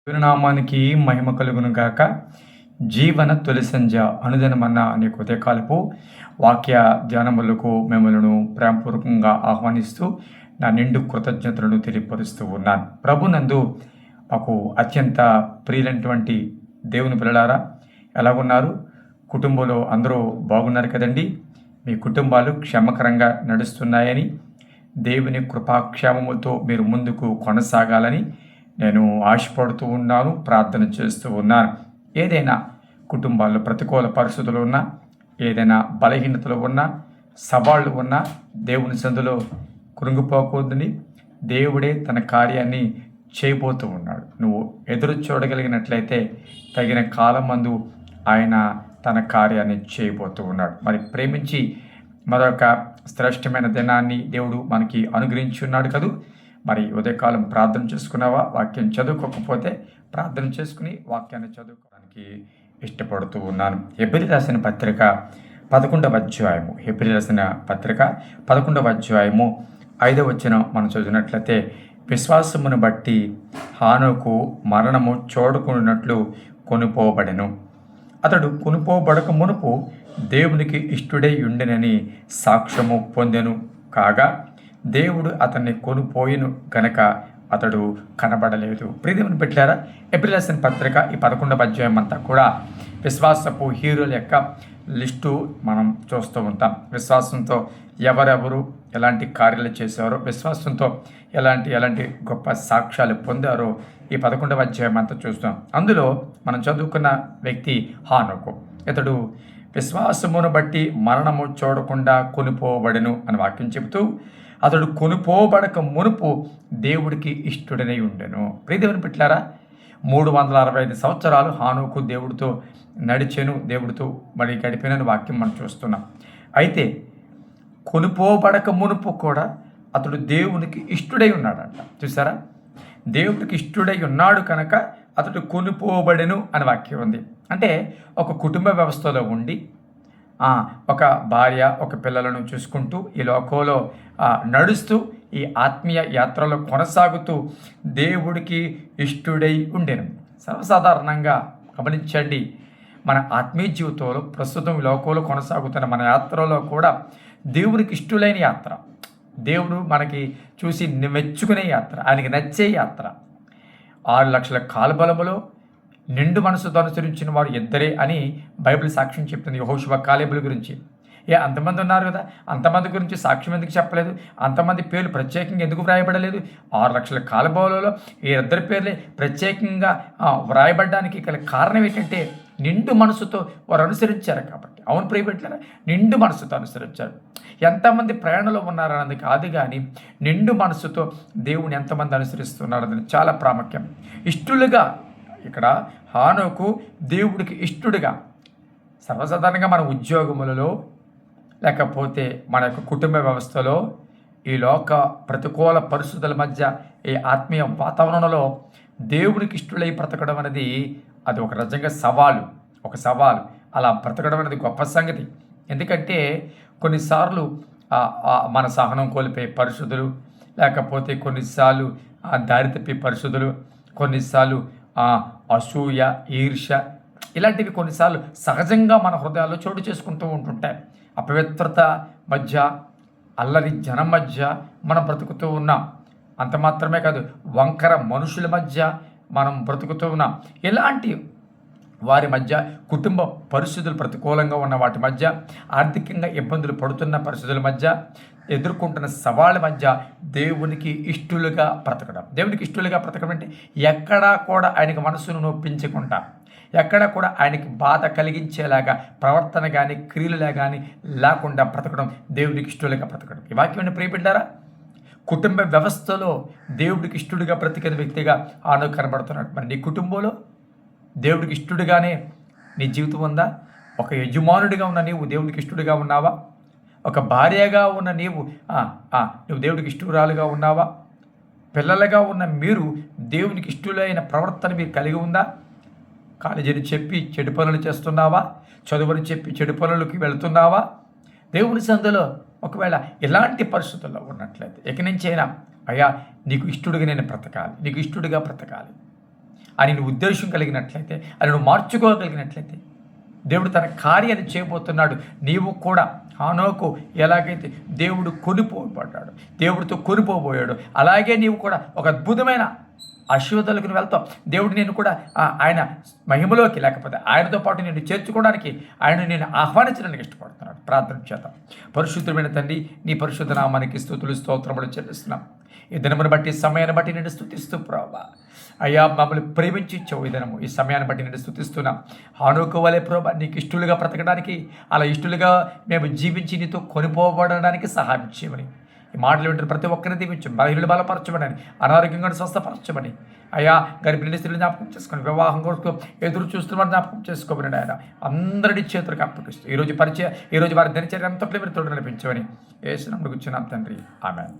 తిరునామానికి మహిమ కలుగును గాక. జీవన తొలి సంధ్య అనుదినమన్న అనే ఉదయకాలపు వాక్య ధ్యానములకు మిమ్మలను ప్రేమపూర్వకంగా ఆహ్వానిస్తూ నా నిండు కృతజ్ఞతలను తెలియపరుస్తూ ఉన్నాను. ప్రభునందు మాకు అత్యంత ప్రియులైనటువంటి దేవుని పిల్లలారా, ఎలాగున్నారు? కుటుంబంలో అందరూ బాగున్నారు కదండి? మీ కుటుంబాలు క్షేమకరంగా నడుస్తున్నాయని, దేవుని కృపాక్షేమముతో మీరు ముందుకు కొనసాగాలని నేను ఆశపడుతూ ఉన్నాను, ప్రార్థన చేస్తూ ఉన్నాను. ఏదైనా కుటుంబాల్లో ప్రతికూల పరిస్థితులు ఉన్నా, ఏదైనా బలహీనతలు ఉన్నా, సవాళ్ళు ఉన్నా దేవుని సందులో కృంగిపోకూడదని దేవుడే తన కార్యాన్ని చేయబోతూ ఉన్నాడు. నువ్వు ఎదురు చూడగలిగినట్లయితే తగిన కాలం మందు ఆయన తన కార్యాన్ని చేయబోతూ ఉన్నాడు. మరి ప్రేమించి మరొక శ్రేష్టమైన దినాన్ని దేవుడు మనకి అనుగ్రహించి ఉన్నాడు కదూ. మరి ఉదయకాలం ప్రార్థన చేసుకున్నావా? వాక్యం చదువుకోకపోతే ప్రార్థన చేసుకుని వాక్యాన్ని చదువుకోవడానికి ఇష్టపడుతూ ఉన్నాను. హెబ్రీ రాసిన పత్రిక 11వ అధ్యాయము, హెబ్రీ రాసిన పత్రిక 11వ అధ్యాయము 5వ వచనం మనం చదివినట్లయితే, విశ్వాసమును బట్టి హానోకు మరణము చూడకున్నట్లు కొనుపోబడెను. అతడు కొనుపోబడక మునుపు దేవునికి ఇష్టుడై ఉండెనని సాక్ష్యము పొందెను. కాగా దేవుడు అతన్ని కొనుపోయిను గనక అతడు కనబడలేదు. ప్రియదేవుని పెట్టారా? హెబ్రీ రాసిన పత్రిక ఈ 11వ అధ్యాయం అంతా కూడా విశ్వాసపు హీరోల యొక్క లిస్టు మనం చూస్తూ ఉంటాం. విశ్వాసంతో ఎవరెవరు ఎలాంటి కార్యాలు చేశారో, విశ్వాసంతో ఎలాంటి గొప్ప సాక్ష్యాలు పొందారో ఈ 11వ అధ్యాయం అంతా చూస్తాం. అందులో మనం చదువుకున్న వ్యక్తి హానోకు. ఇతడు విశ్వాసమును బట్టి మరణము చూడకుండా కొనుపోబడెను అని వాక్యం చెబుతూ, అతడు కొనుపోబడక మునుపు దేవుడికి ఇష్టడనై ఉండెను. ప్రియదేవుని పెట్టారా? 365 సంవత్సరాలు హానోకు దేవుడితో నడిచెను, దేవుడితో మరి గడిపినని వాక్యం మనం చూస్తున్నాం. అయితే కొనుపోబడక మునుపు కూడా అతడు దేవునికి ఇష్టడై ఉన్నాడంట. చూసారా? దేవుడికి ఇష్టడై ఉన్నాడు కనుక అతడు కొనుపోబడెను అని వాక్యం ఉంది. అంటే ఒక కుటుంబ వ్యవస్థలో ఉండి ఒక భార్య, ఒక పిల్లలను చూసుకుంటూ ఈ లోకంలో నడుస్తూ ఈ ఆత్మీయ యాత్రలో కొనసాగుతూ దేవుడికి ఇష్టుడై ఉండెను. సర్వసాధారణంగా గమనించండి, మన ఆత్మీయ జీవితంలో ప్రస్తుతం ఈ లోకంలో కొనసాగుతున్న మన యాత్రలో కూడా దేవునికి ఇష్టులైన యాత్ర, దేవుడు మనకి చూసి మెచ్చుకునే యాత్ర, ఆయనకి నచ్చే యాత్ర. 6 లక్షల కాలబలములో నిండు మనసుతో అనుసరించిన వారు ఇద్దరే అని బైబిల్ సాక్ష్యం చెప్తుంది. యెహోషువ కాలేబుల గురించి. అంతమంది ఉన్నారు కదా, అంతమంది గురించి సాక్ష్యం ఎందుకు చెప్పలేదు? అంతమంది పేర్లు ప్రత్యేకంగా ఎందుకు వ్రాయబడలేదు? 6 లక్షల కాలబోలలో ఈ ఇద్దరి పేర్లే ప్రత్యేకంగా వ్రాయబడడానికి గల కారణం ఏంటంటే నిండు మనసుతో వారు అనుసరించారు కాబట్టి. అవును ప్రియబిడ్డలారా, నిండు మనసుతో అనుసరించారు. ఎంతమంది ప్రయాణంలో ఉన్నారన్నది కాదు, కానీ నిండు మనసుతో దేవుని ఎంతమంది అనుసరిస్తున్నారన్నది చాలా ప్రాముఖ్యం. ఇష్టలుగా ఇక్కడ హానోకు దేవుడికి ఇష్టడుగా. సర్వసాధారణంగా మన ఉద్యోగములలో, లేకపోతే మన యొక్క కుటుంబ వ్యవస్థలో, ఈ లోక ప్రతికూల పరిస్థితుల మధ్య, ఈ ఆత్మీయ వాతావరణంలో దేవుడికి ఇష్టడై బ్రతకడం అనేది అది ఒక నిజంగా ఒక సవాలు. అలా బ్రతకడం అనేది గొప్ప సంగతి. ఎందుకంటే కొన్నిసార్లు మన సహనం కోల్పోయే పరిస్థితులు, లేకపోతే కొన్నిసార్లు దారి తప్పే పరిస్థితులు, కొన్నిసార్లు అసూయ, ఈర్ష్య, ఇలాంటివి కొన్నిసార్లు సహజంగా మన హృదయాల్లో చోటు చేసుకుంటూ ఉంటుంటాయి. అపవిత్రత మధ్య, అల్లరి జనం మధ్య మనం బ్రతుకుతూ ఉన్నాం. అంత మాత్రమే కాదు, వంకర మనుషుల మధ్య మనం బ్రతుకుతూ ఉన్నాం. ఇలాంటి వారి మధ్య, కుటుంబ పరిస్థితులు ప్రతికూలంగా ఉన్న వాటి మధ్య, ఆర్థికంగా ఇబ్బందులు పడుతున్న పరిస్థితుల మధ్య, ఎదుర్కొంటున్న సవాళ్ళ మధ్య దేవునికి ఇష్టలుగా బ్రతకడం. దేవునికి ఇష్టలుగా బ్రతకడం అంటే ఎక్కడా కూడా ఆయనకి మనసును నొప్పించకుండా, ఎక్కడా కూడా ఆయనకి బాధ కలిగించేలాగా ప్రవర్తన కానీ క్రియలులా కానీ లేకుండా బ్రతకడం దేవునికి ఇష్టలుగా బ్రతకడం. ఈ వాక్యాన్ని ప్రియబిడ్డారా? కుటుంబ వ్యవస్థలో దేవుడికి ఇష్టడుగా బ్రతికిన వ్యక్తిగా హానోకు కనబడుతున్నాడు. మరి నీ కుటుంబంలో దేవుడికి ఇష్టడుగానే నీ జీవితం ఉందా? ఒక యజమానుడిగా ఉన్న నీవు దేవుడికి ఇష్టడుగా ఉన్నావా? ఒక భార్యగా ఉన్న నువ్వు దేవుడికి ఇష్టడురాలుగా ఉన్నావా? పిల్లలుగా ఉన్న మీరు దేవునికి ఇష్టలైన ప్రవర్తన మీరు కలిగి ఉందా? కాలేజీని చెప్పి చెడు పనులు చేస్తున్నావా? చదువుని చెప్పి చెడు పనులకి వెళుతున్నావా? దేవుని సందులో ఒకవేళ ఇలాంటి పరిస్థితుల్లో ఉన్నట్లయితే ఇక నుంచైనా, అయ్యా నీకు ఇష్టడుగా నేను బ్రతకాలి, నీకు ఇష్టడుగా బ్రతకాలి, అని నువ్వు ఉద్దేశం కలిగినట్లయితే, అని నువ్వు మార్చుకోగలిగినట్లయితే దేవుడు తన కార్యాన్ని చేయబోతున్నాడు. నీవు కూడా హానోకు ఎలాగైతే దేవుడు కొనిపోబడ్డాడు, దేవుడితో కొనిపోబోయాడు, అలాగే నీవు కూడా ఒక అద్భుతమైన ఆశీర్వాదాలకు వెళ్తావు. దేవుడు నేను కూడా ఆయన మహిమలోకి, లేకపోతే ఆయనతో పాటు నేను చేర్చుకోవడానికి, ఆయన నేను ఆహ్వానించడానికి ఇష్టపడుతున్నాడు. ప్రార్థన చేద్దాం. పరిశుద్ధమైన తండ్రి, నీ పరిశుద్ధ నామానికి స్తుతులు స్తోత్రములు చెల్లిస్తున్నాం. ఈ దినమును బట్టి, సమయాన్ని బట్టి నేను స్తుతిస్తూ ప్రభా, అయ్యా మమ్మల్ని ప్రేమించి ఇచ్చావు. ఈ దినము ఈ సమయాన్ని బట్టి నేను స్తుతిస్తున్నాం. హానోకు వలె ప్రభా, నీకు ఇష్టలుగా బ్రతకడానికి, అలా ఇష్టలుగా మేము జీవించి నీతో కొనిపోబడడానికి సహాయం చేయమని, ఈ మాటలు వింటున్న ప్రతి ఒక్కరిని దీవించు, బలహీనులు బలపరచమని, అనారోగ్యంగా స్వస్థపరచమని, అయ్యా గర్భిణీ స్త్రీలు జ్ఞాపకం చేసుకొని, వివాహం కొరకు ఎదురు చూస్తున్న జ్ఞాపకం చేసుకోమని ఆయన అందరినీ చేతులకు అప్పగిస్తూ ఈరోజు వారి దినచర్య అంతట్లో మీరు తోడు నడిపించమని యేసు నామమున కూర్చున్నాం తండ్రి. ఆమేన్.